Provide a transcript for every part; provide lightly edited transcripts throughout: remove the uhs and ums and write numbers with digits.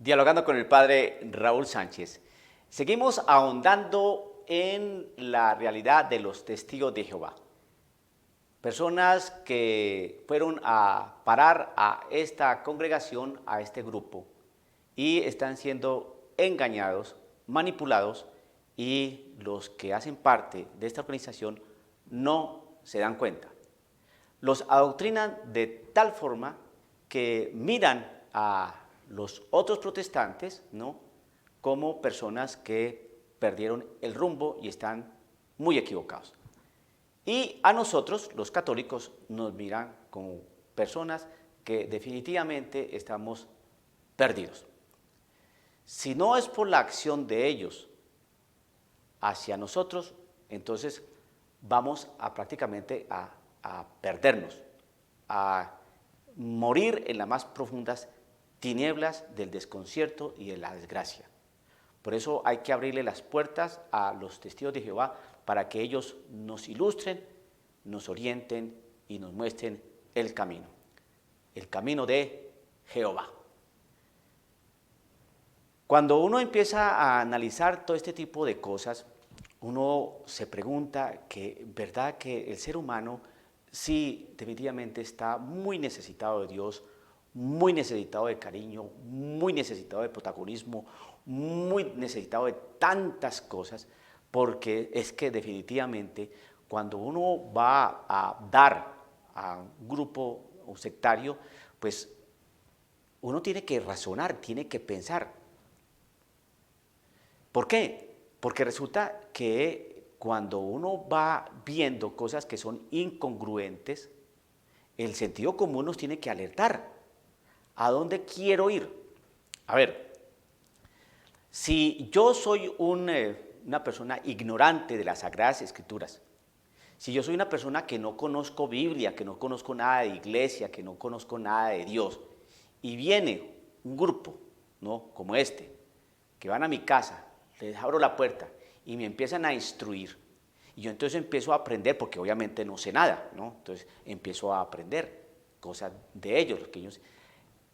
Dialogando con el padre Raúl Sánchez. Seguimos ahondando en la realidad de los testigos de Jehová. Personas que fueron a parar a esta congregación, a este grupo, y están siendo engañados, manipulados, y los que hacen parte de esta organización no se dan cuenta. Los adoctrinan de tal forma que miran a los otros protestantes, ¿no?, como personas que perdieron el rumbo y están muy equivocados. Y a nosotros, los católicos, nos miran como personas que definitivamente estamos perdidos. Si no es por la acción de ellos hacia nosotros, entonces vamos a prácticamente a perdernos, a morir en las más profundas tinieblas del desconcierto y de la desgracia. Por eso hay que abrirle las puertas a los testigos de Jehová para que ellos nos ilustren, nos orienten y nos muestren el camino de Jehová. Cuando uno empieza a analizar todo este tipo de cosas, uno se pregunta que, ¿verdad que el ser humano sí definitivamente está muy necesitado de Dios, muy necesitado de cariño, muy necesitado de protagonismo, muy necesitado de tantas cosas? Porque es que definitivamente cuando uno va a dar a un grupo sectario, pues uno tiene que razonar, tiene que pensar. ¿Por qué? Porque resulta que cuando uno va viendo cosas que son incongruentes, el sentido común nos tiene que alertar. ¿A dónde quiero ir? A ver, si yo soy una persona ignorante de las Sagradas Escrituras, si yo soy una persona que no conozco Biblia, que no conozco nada de iglesia, que no conozco nada de Dios, y viene un grupo, ¿no?, como este, que van a mi casa, les abro la puerta y me empiezan a instruir, y yo entonces empiezo a aprender, porque obviamente no sé nada, ¿no? Entonces empiezo a aprender cosas de ellos,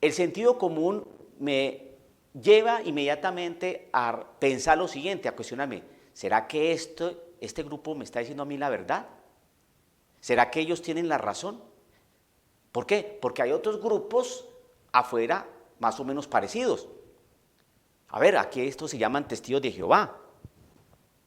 el sentido común me lleva inmediatamente a pensar lo siguiente, a cuestionarme: ¿será que este grupo me está diciendo a mí la verdad? ¿Será que ellos tienen la razón? ¿Por qué? Porque hay otros grupos afuera más o menos parecidos. A ver, aquí estos se llaman testigos de Jehová,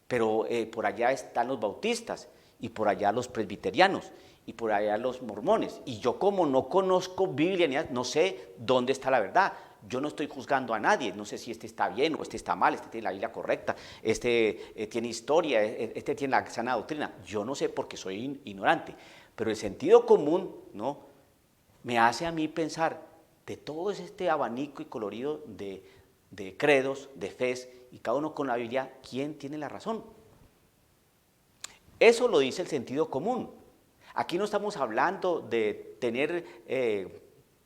pero por allá están los bautistas, y por allá los presbiterianos, y por allá los mormones. Y yo, como no conozco Biblia, no sé dónde está la verdad. Yo no estoy juzgando a nadie, no sé si este está bien o este está mal, este tiene la Biblia correcta, este tiene historia, este tiene la sana doctrina. Yo no sé, porque soy ignorante, pero el sentido común, ¿no?, me hace a mí pensar, de todo este abanico y colorido de credos, de fes, y cada uno con la Biblia, ¿quién tiene la razón? Eso lo dice el sentido común. Aquí no estamos hablando de tener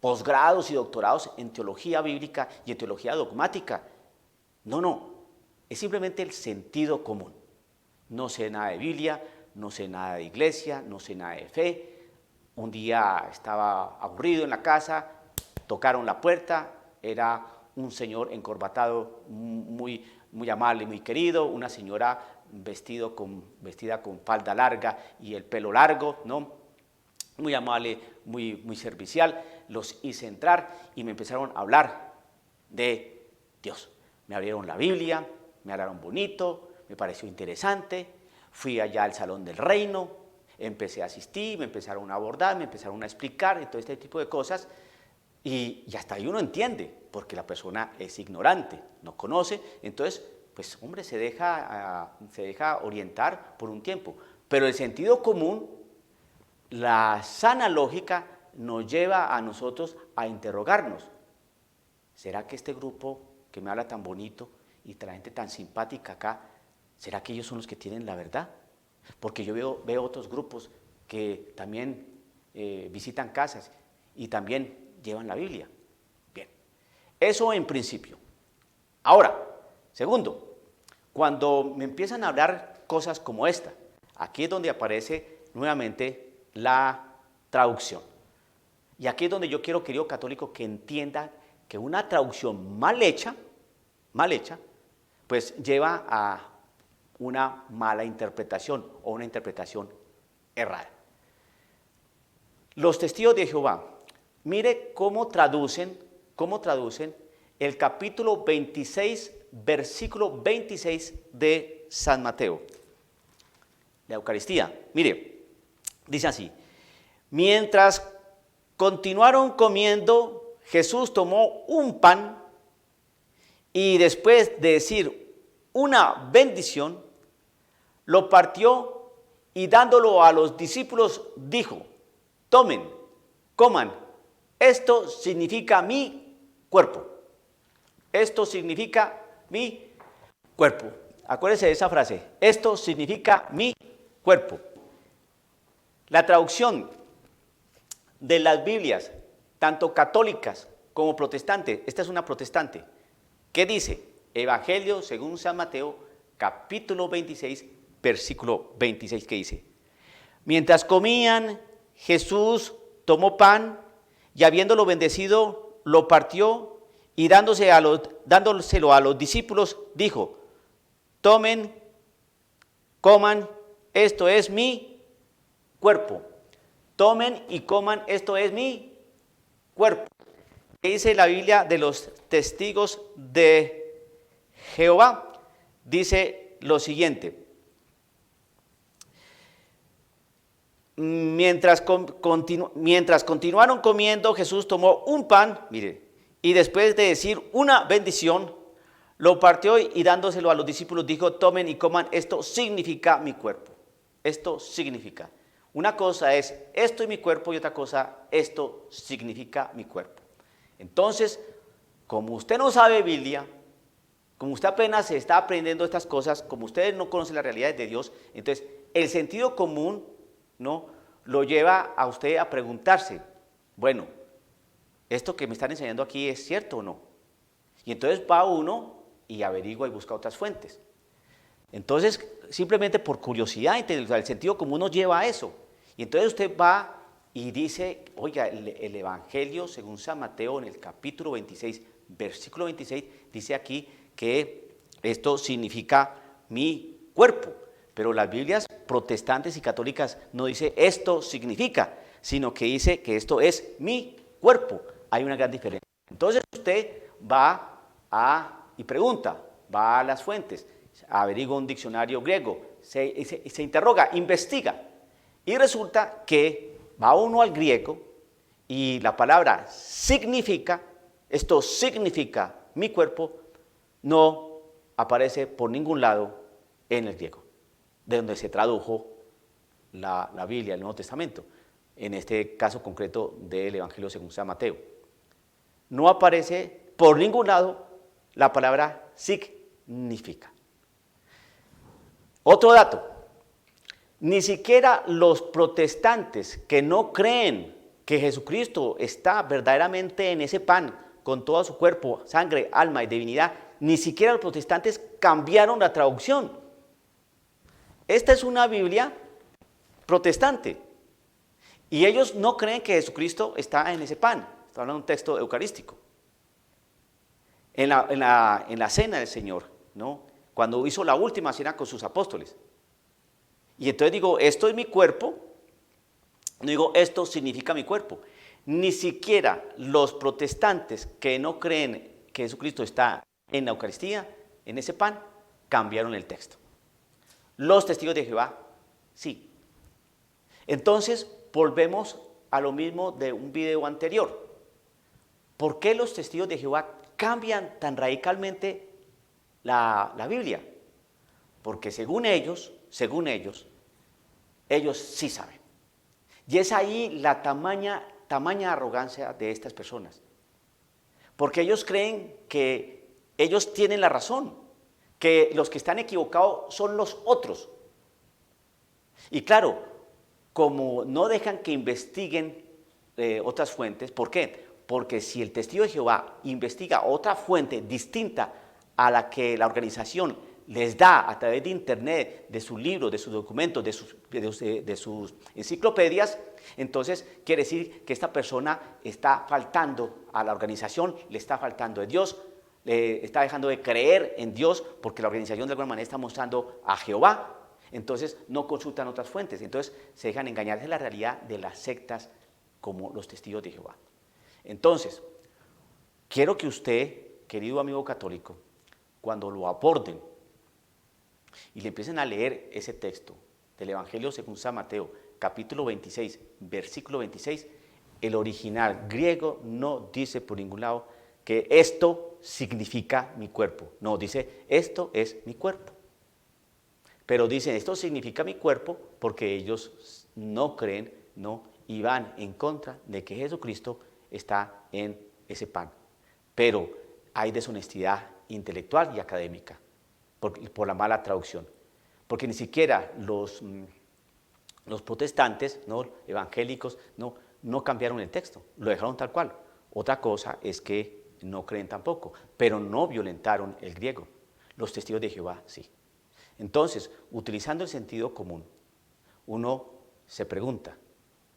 posgrados y doctorados en teología bíblica y en teología dogmática. No, es simplemente el sentido común. No sé nada de Biblia, no sé nada de iglesia, no sé nada de fe. Un día estaba aburrido en la casa, tocaron la puerta, era un señor encorbatado, muy amable, muy querido, una señora vestida con falda larga y el pelo largo, ¿no?, muy amable, muy servicial. Los hice entrar y me empezaron a hablar de Dios. Me abrieron la Biblia, me hablaron bonito, me pareció interesante. Fui allá al Salón del Reino, empecé a asistir, me empezaron a abordar, me empezaron a explicar y todo este tipo de cosas. Y hasta ahí uno entiende, porque la persona es ignorante, no conoce, entonces, pues hombre, se deja orientar por un tiempo. Pero el sentido común, la sana lógica, nos lleva a nosotros a interrogarnos: ¿será que este grupo que me habla tan bonito y la gente tan simpática acá, será que ellos son los que tienen la verdad? Porque yo veo otros grupos que también visitan casas y también llevan la Biblia. Bien, eso en principio. Ahora, segundo, cuando me empiezan a hablar cosas como esta, aquí es donde aparece nuevamente la traducción. Y aquí es donde yo quiero, querido católico, que entienda que una traducción mal hecha, pues lleva a una mala interpretación o una interpretación errada. Los testigos de Jehová, mire cómo traducen el capítulo 26, versículo 26 de San Mateo, la Eucaristía. Mire, dice así: mientras continuaron comiendo, Jesús tomó un pan y después de decir una bendición, lo partió y dándolo a los discípulos dijo: tomen, coman, esto significa mi cuerpo. Esto significa mi cuerpo. Acuérdense de esa frase, esto significa mi cuerpo. La traducción de las Biblias, tanto católicas como protestantes, esta es una protestante, ¿qué dice? Evangelio según San Mateo, capítulo 26, versículo 26, que dice: mientras comían, Jesús tomó pan y habiéndolo bendecido, lo partió y dándoselo a los discípulos, dijo: tomen, coman, esto es mi cuerpo. Tomen y coman, esto es mi cuerpo. ¿Qué dice la Biblia de los testigos de Jehová? Dice lo siguiente: mientras continuaron comiendo, Jesús tomó un pan, mire, y después de decir una bendición, lo partió y dándoselo a los discípulos dijo: tomen y coman, esto significa mi cuerpo. Esto significa. Una cosa es esto es mi cuerpo y otra cosa, esto significa mi cuerpo. Entonces, como usted no sabe Biblia, como usted apenas se está aprendiendo estas cosas, como usted no conoce las realidades de Dios, entonces el sentido común, ¿no?, lo lleva a usted a preguntarse: bueno, ¿esto que me están enseñando aquí es cierto o no? Y entonces va uno y averigua y busca otras fuentes. Entonces, simplemente por curiosidad, el sentido común nos lleva a eso. Y entonces usted va y dice: oiga, el Evangelio según San Mateo en el capítulo 26, versículo 26, dice aquí que esto significa mi cuerpo. Pero las Biblias protestantes y católicas no dice esto significa, sino que dice que esto es mi cuerpo. Hay una gran diferencia. Entonces usted va y pregunta, va a las fuentes, averigua un diccionario griego, se interroga, investiga. Y resulta que va uno al griego y la palabra significa, esto significa mi cuerpo, no aparece por ningún lado en el griego, de donde se tradujo la Biblia, el Nuevo Testamento, en este caso concreto del Evangelio según San Mateo. No aparece por ningún lado la palabra significa. Otro dato: ni siquiera los protestantes que no creen que Jesucristo está verdaderamente en ese pan, con todo su cuerpo, sangre, alma y divinidad, ni siquiera los protestantes cambiaron la traducción. Esta es una Biblia protestante y ellos no creen que Jesucristo está en ese pan. Está hablando de un texto eucarístico. En la cena del Señor, ¿no?, cuando hizo la última cena con sus apóstoles. Y entonces digo, esto es mi cuerpo, no digo esto significa mi cuerpo. Ni siquiera los protestantes que no creen que Jesucristo está en la Eucaristía, en ese pan, cambiaron el texto. Los testigos de Jehová, sí. Entonces, volvemos a lo mismo de un video anterior. ¿Por qué los testigos de Jehová cambian tan radicalmente la Biblia? Porque según ellos sí saben. Y es ahí la tamaña arrogancia de estas personas. Porque ellos creen que ellos tienen la razón, que los que están equivocados son los otros. Y claro, como no dejan que investiguen otras fuentes, ¿por qué? Porque si el testigo de Jehová investiga otra fuente distinta a la que la organización les da a través de internet, de sus libros, de sus documentos, de sus enciclopedias, entonces quiere decir que esta persona está faltando a la organización, le está faltando a Dios, le está dejando de creer en Dios porque la organización de alguna manera está mostrando a Jehová. Entonces no consultan otras fuentes, entonces se dejan engañar. Esa es la realidad de las sectas como los testigos de Jehová. Entonces, quiero que usted, querido amigo católico, cuando lo aborden y le empiecen a leer ese texto del Evangelio según San Mateo, capítulo 26, versículo 26, el original griego no dice por ningún lado que esto significa mi cuerpo. No, dice esto es mi cuerpo. Pero dicen esto significa mi cuerpo porque ellos no creen, no, y van en contra de que Jesucristo está en ese pan. Pero hay deshonestidad intelectual y académica por la mala traducción. Porque ni siquiera los protestantes, ¿no?, evangélicos, no cambiaron el texto, lo dejaron tal cual. Otra cosa es que no creen tampoco, pero no violentaron el griego. Los testigos de Jehová sí. Entonces, utilizando el sentido común, uno se pregunta,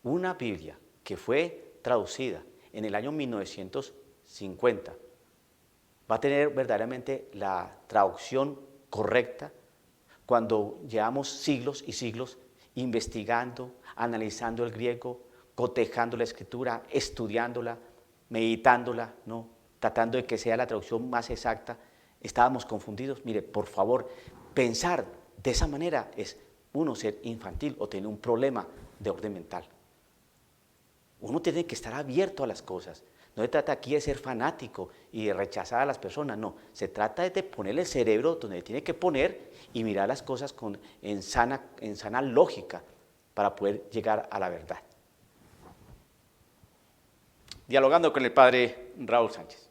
una Biblia que fue traducida en el año 1950, ¿va a tener verdaderamente la traducción correcta cuando llevamos siglos y siglos investigando, analizando el griego, cotejando la escritura, estudiándola, meditándola, ¿no?, tratando de que sea la traducción más exacta? Estábamos confundidos. Mire, por favor, pensar de esa manera es uno ser infantil o tener un problema de orden mental. Uno tiene que estar abierto a las cosas. No se trata aquí de ser fanático y de rechazar a las personas, no. Se trata de poner el cerebro donde tiene que poner y mirar las cosas en sana lógica para poder llegar a la verdad. Dialogando con el padre Raúl Sánchez.